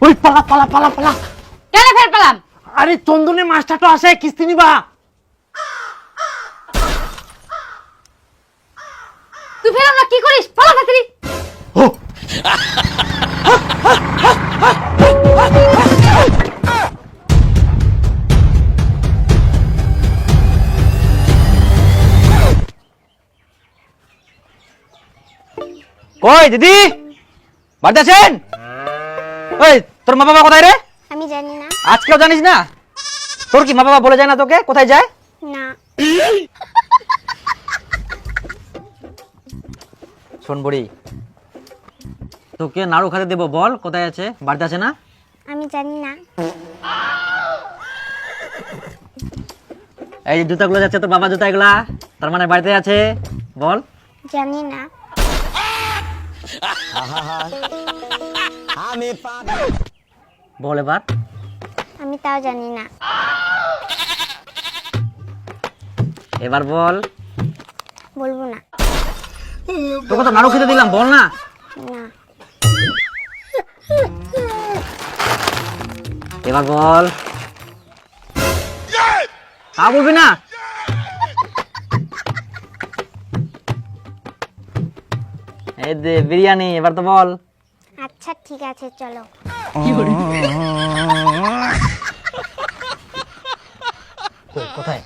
ওই পালা পালা পালা পালা। কেন ফের পেলাম? আরে চন্দনের মাস্টারটা আসে কিস্তি নিবা। তুই ফের আমরা কি করিস? পালা তাড়াতাড়ি। ও কই দিদি বাড়িতে আছেন? ওই তোর মা বাবা কোথায় রে? আমি জানি না। আজকেও জানিস না? তোর কি মা বাবা বলে যায় না তোকে কোথায় যায়? না। শোন বুড়ি, তোকে নাড়ু খেতে দেবো, বল কোথায় আছে? বাড়িতে আছে না? আমি জানি না। এই যে জুতাগুলো যাচ্ছে তোর বাবা জুতা, এগুলা তার মানে বাড়িতে আছে, বল। জানি না। বল এবার। আমি তাও জানি না। এবার বল। বলবো না। তোকে তো নাড়ু খেতে দিলাম, বল না। না। এবার বল। তা বলবি না? এই দে বিরিয়ানি, এবার তো বল। আচ্ছা ঠিক আছে চলো। কোথায়?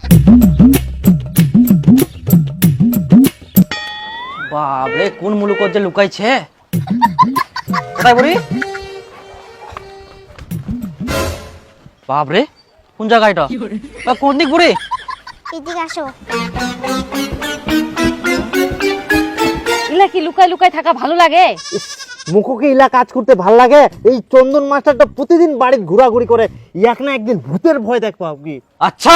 বাবরে কোন মুলুক যে লুকাইছে? কোথায় বলি? বাবরে কোন জায়গা এটা? কোন দিক বুড়ি? এদিকে আসো। ইলা কি লুকাই লুকাই থাকা ভালো লাগে? মুখকে ইলা কাজ করতে ভাল লাগে। এই চন্দন মাস্টারটা প্রতিদিন বাড়িতে ঘোরাঘুরি করে, এক না একদিন ভূতের ভয় দেখবো আপনি। আচ্ছা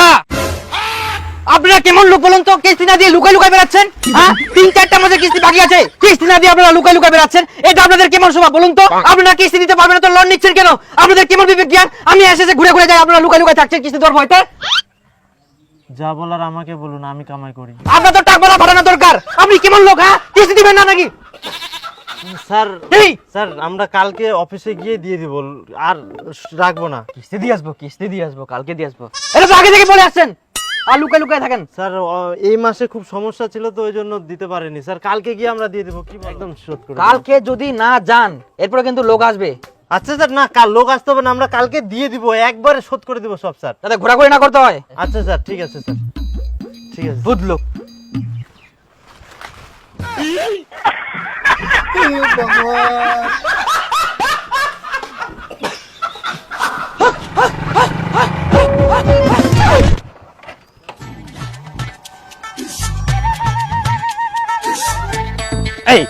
আপনারা কেমন লোক বলুন তো? কিস্তি না দিয়ে লুকাই লুকাই বেড়াচ্ছেন, হ্যাঁ? 3-4টা মাসের কিস্তি বাকি আছে, কিস্তি না দিয়ে আপনারা লুকাই লুকাই বেড়াচ্ছেন, এটা আপনাদের কেমন স্বভাব বলুন তো? আপনারা কিস্তি দিতে পারবেন না তো লোন নিচ্ছেন কেন? আপনাদের কেমন বিবেক জ্ঞান? আমি এসে ঘুরে ঘুরে যাই, আপনারা লুকাই লুকাই থাকছেন কিস্তি দেওয়ার ভয়তে। যা বলার আমাকে বলুন, আমি কামাই করি। আপনার তো টাকা ভাড়ানো দরকার। আপনি কেমন লোক, হ্যাঁ? কিস্তি দিবেন না নাকি? স্যার এই স্যার আমরা কালকে অফিসে গিয়ে দিয়ে দিব, আর রাখবো না। কিস্তি দিয়ে আসবো, কালকে দিয়ে আসবো, এটা তো আগে থেকে বলে আসছেন, আর লুকাই লুকাই থাকেন। স্যার এই মাসে খুব সমস্যা ছিল তো ওই জন্য দিতে পারিনি স্যার। কালকে গিয়ে আমরা দিয়ে দেবো, কি একদম শোধ করে দেব। কালকে যদি না যান এরপরে কিন্তু লোক আসবে। আচ্ছা স্যার, না কাল লোক আসতে হবে না, আমরা কালকে দিয়ে দিব, একবারে শোধ করে দিব সব স্যার। যাতে ঘোরাঘুরি না করতে হয়। আচ্ছা স্যার, ঠিক আছে স্যার, ঠিক আছে। বুঝলো? এই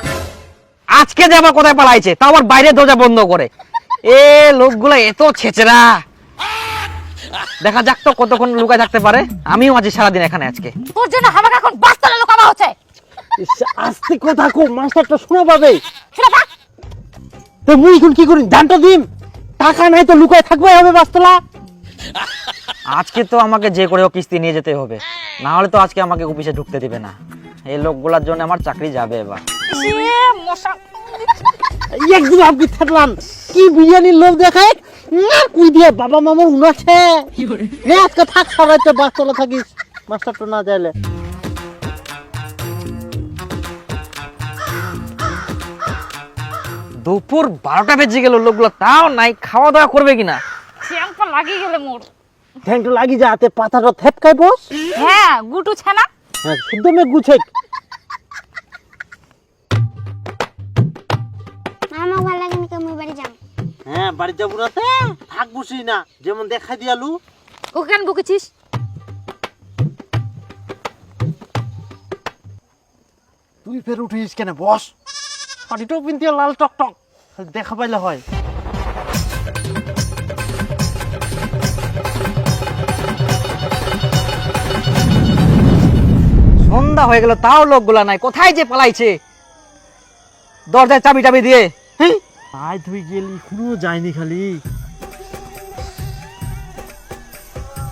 আজকে যে আবার কোথায় পালাইছে, তা আবার বাইরে দরজা বন্ধ করে। এ লোকগুলো এত ছেচরা, দেখা যাক তো কতক্ষণ লুকায় থাকতে পারে। আমিও আজ সারাদিন এখানে আজকে। তোর জন্য আমাকে এখন বাস্তালে লুকানো হচ্ছে। আস্তে কথা কো, মাস্টারটা শোনা পাবে। শুনে থাক। তো মুই এখন কি করি জানতো দিম? টাকা নাই তো লুকায় থাকবে হবে বাস্তলা। আজকে তো আমাকে যে করেও কিস্তি নিয়ে যেতে হবে, না হলে তো আজকে আমাকে অফিসে ঢুকতে দিবে না। এই লোকগুলোর জন্য আমার চাকরি যাবে এবার। মশা একদম আপনি থাকলাম কি বিরিয়ানির লোভ দেখায় না, কুই দিয়ে বাবা মামার উনাছে নে আজকে থাক, সবাইতে বাস্তলা থাকিস, মাস্টারটা না যাইলে। দুপুর 12টা বেজে গেল, লোকগুলো তাও নাই, খাওয়া দাওয়া করবে কিনা। চ্যাংপা লাগিয়ে গেলে মোর। ঠ্যাংটা লাগি যা, হাতে পাতাটা থেপকাই বস। হ্যাঁ গুটু ছানা। হ্যাঁ শুদ্ধ মে গুছে। আমার ভালো লাগে না, আমি বাড়ি যাম। হ্যাঁ বাড়ি যাবো রাতে, থাক বসি না, যেমন দেখাই দিয়ালু। ওকে কেন বকেছিস? তুই ফের উঠিস কেন? বস, শাড়িটাও পিনতে লাল টক টক, দেখা পাইলে হয়। সন্ধ্যা হয়ে গেল তাও লোকগুলা নাই, কোথায় যে পালাইছে? দরজায় চাবি টাবি দিয়ে। হ্যাঁ আয় তুই গেলি, কোনো যায়নি খালি।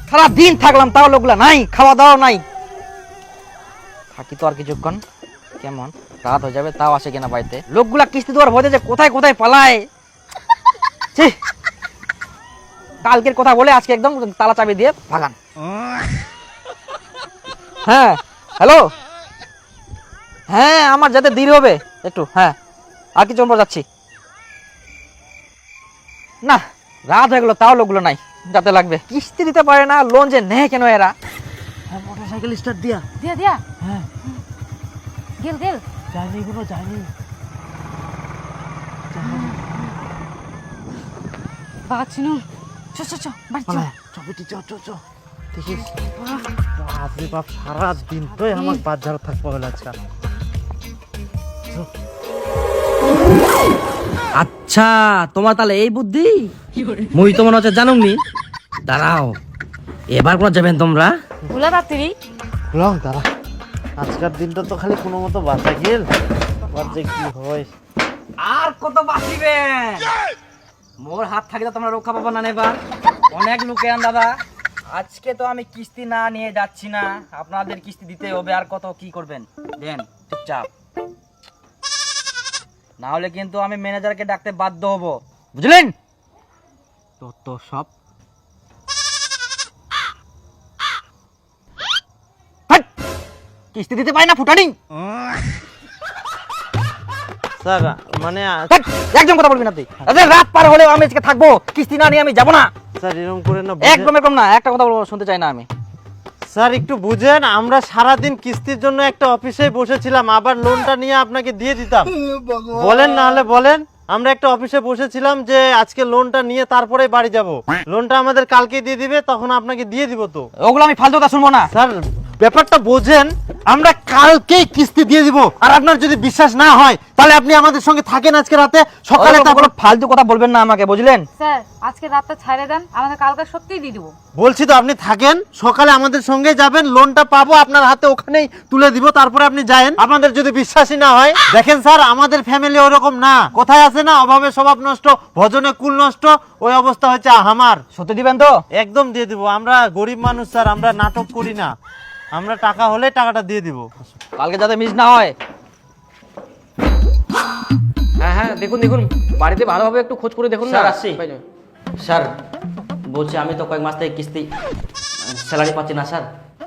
সারা দিন থাকলাম তাও লোকগুলা নাই, খাওয়া দাওয়া নাই। থাকি তো আর কিছুক্ষণ, কেমন রাত হয়ে যাবে তাও আসে কিনা বাড়িতে। লোকগুলা কিস্তি দেওয়ার ভয়তে যে কোথায় কোথায় পালায়। ছি কালকের কথা বলে আজকে একদম তালা চাবি দিয়ে ভাগান। হ্যাঁ হ্যালো, হ্যাঁ আমার যাতে দেরি হবে একটু, হ্যাঁ আর কিছু পর যাচ্ছি। না রাত হয়ে গেলো তাও লোকগুলো নাই, যাতে লাগবে। কিস্তি দিতে পারে না, লোন যে নেয় কেন এরা? হ্যাঁ মোটরসাইকেল স্টার্ট দিয়া। দিয়া দিয়া হ্যাঁ গেল গেল যায়নি কোনো যায়নি। বাগাচ্ছিনু চ চ চ বাড়ি চ। চবেটি চ চ চ দেখিস। বাপরে বাপ, সারা দিন তো আমার বাজার থাকবো হলে আজকাল। আচ্ছা তোমার তাহলে এই বুদ্ধি, মুই তো মনে হচ্ছে জানুমনি। দাঁড়াও এবার কোন যাবেন তোমরা? ভোলা রাত্রি লং দাঁড়া, আজকের দিনটা তো খালি কোনো মতো বাঁচা গেল, আবার যে কি হয়। আর কত বাঁচিবেন? মোর হাত থাকিলে তোমরা রক্ষা পাবো না এবার। অনেক লোকে আন দাদা, আজকে তো আমি কিস্তি না নিয়ে যাচ্ছি না, আপনাদের কিস্তি দিতে হবে। আর কত কি করবেন দেন চুপচাপ, না হলে কিন্তু আমি ম্যানেজারকে ডাকতে বাধ্য হব, বুঝলেন? তো সব হাট! কিস্তি দিতে পারি না ফুটানি। স্যার মানে হাট! একদম কথা বলবেন আপনি। আরে রাত পার হলেও আমি আজকে থাকবো, কিস্তি না নিয়ে আমি যাবো না। স্যার এরকম করে না, একদম এরকম না, একটা কথা বলবো শুনতে চাই না আমি। স্যার একটু বুঝেন, আমরা সারাদিন কিস্তির জন্য একটা অফিসে বসেছিলাম, আবার লোনটা নিয়ে আপনাকে দিয়ে দিতাম। বলেন না হলে বলেন, আমরা একটা অফিসে বসেছিলাম যে আজকে লোনটা নিয়ে তারপরে বাড়ি যাব। লোনটা আমাদের কালকে দিয়ে দিবে, তখন আপনাকে দিয়ে দিব। তো ওগুলো আমি ফালতু কথা শুনবো না। স্যার ব্যাপারটা বোঝেন, আমরা কালকেই কিস্তি দিয়ে দিব। আর আপনার যদি বিশ্বাস না হয় তাহলে আপনি আমাদের সঙ্গে থাকেন আজকে রাতে, সকালে তারপর। ফালতু কথা বলবেন না আমাকে, বুঝলেন? স্যার আজকে রাতটা ছাড়ে দেন, আমাদের কালকে সত্যিই দিয়ে দিব। বলছি তো আপনি থাকেন, সকালে আমাদের সঙ্গে যাবেন, লোনটা পাবো আপনার হাতে, ওখানেই তুলে দিব, তারপরে আপনি যায়েন। আপনাদের যদি বিশ্বাসই না হয়, দেখেন স্যার আমাদের ফ্যামিলি ওরকম না, কোথায় আছে না, অভাবে স্বভাব নষ্ট, ভজনে কুল নষ্ট, ওই অবস্থা হচ্ছে আমার। সত্যি দিবেন তো? একদম দিয়ে দিব, আমরা গরিব মানুষ স্যার, আমরা নাটক করি না, আমরা টাকা হলে টাকাটা দিয়ে দিব। কালকে যাতে মিস না হয়। হ্যাঁ হ্যাঁ দেখুন দেখুন, বাড়িতে ভালোভাবে একটু খোঁজ করে দেখুন না। স্যার, আসছি। স্যার বলছি আমি তো কয়েক মাস থেকে কিস্তি স্যালারি পাচ্ছি না স্যার,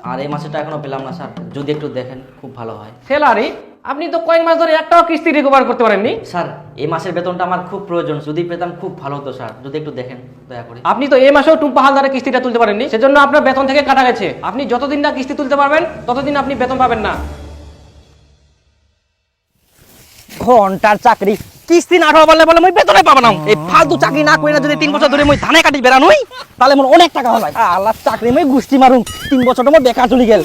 আর এই মাসেটা এখনো পেলাম না স্যার, যদি একটু দেখেন খুব ভালো হয়। স্যালারি? আপনি তো কয়েক মাস ধরে একটাও কিস্তি রিকভার করতে পারেননি। স্যার এই মাসের বেতনটা আমার খুব প্রয়োজন, যদি পেতাম খুব ভালো হতো স্যার, যদি একটু দেখেন দয়া করে। আপনি তো এই মাসেও টুম্পা হালদারের কিস্তিটা তুলতে পারেননি, সেজন্য আপনার বেতন থেকে কাটা গেছে। আপনি যতদিন না কিস্তি তুলতে পারবেন ততদিন আপনি বেতন পাবেন না। ঘন্টার চাকরি, কিস্তি না ঠা বলে বলে মই বেতনে পাবো না। এই ফালতু চাকরি না করি না, যদি 3 বছর ধরে মই ধানে কাটি বেড়ানোই, তাহলে মোর অনেক টাকা হলাই। আল্লাহ চাকরি মই গুষ্টি মারুম, 3 বছর তো মোর বেকার চলে গেল।